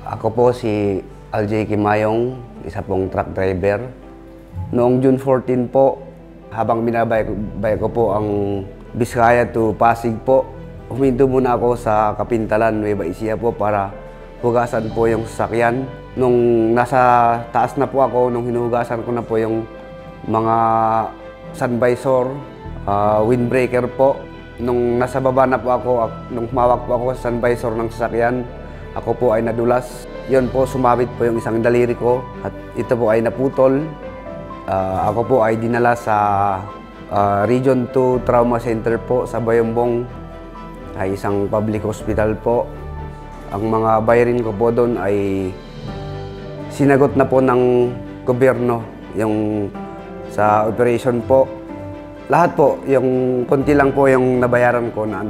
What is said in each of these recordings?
Ako po si Aljay Kimayong, isa pong truck driver. Noong June 14 po, habang binabay ko po ang Biskaya to Pasig po, huminto muna ako sa Kapintalan, Nueva Ecija po para hugasan po yung sasakyan. Nung nasa taas na po ako, nung hinuhugasan ko na po yung mga sun visor, windbreaker po. Nung nasa baba na po ako, nung humawak po ako sa sun visor ng sasakyan, ako po ay nadulas. Yun po, sumabit po yung isang daliri ko at ito po ay naputol. Ako po ay dinala sa Region 2 Trauma Center po sa Bayombong, ay isang public hospital po. Ang mga bayarin ko po doon ay sinagot na po ng gobyerno yung sa operation po. Lahat po, yung konti lang po yung nabayaran ko na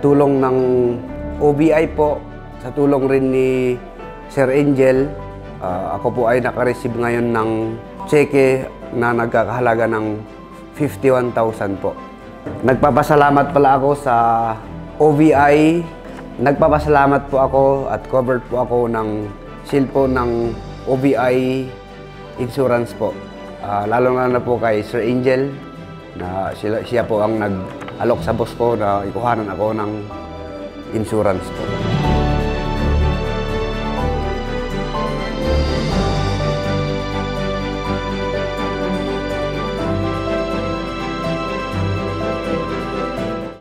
tulong ng OBI po, sa tulong rin ni Sir Angel. Ako po ay nakareceive ngayon ng cheque na nagkakahalaga ng 51,000 po. Nagpapasalamat pala ako sa OBI. Nagpapasalamat po ako at covered po ako ng cellphone ng OBI insurance po. Lalo na po kay Sir Angel, na siya po ang nag-alok sa boss ko na ikuhanan ako ng insurance po.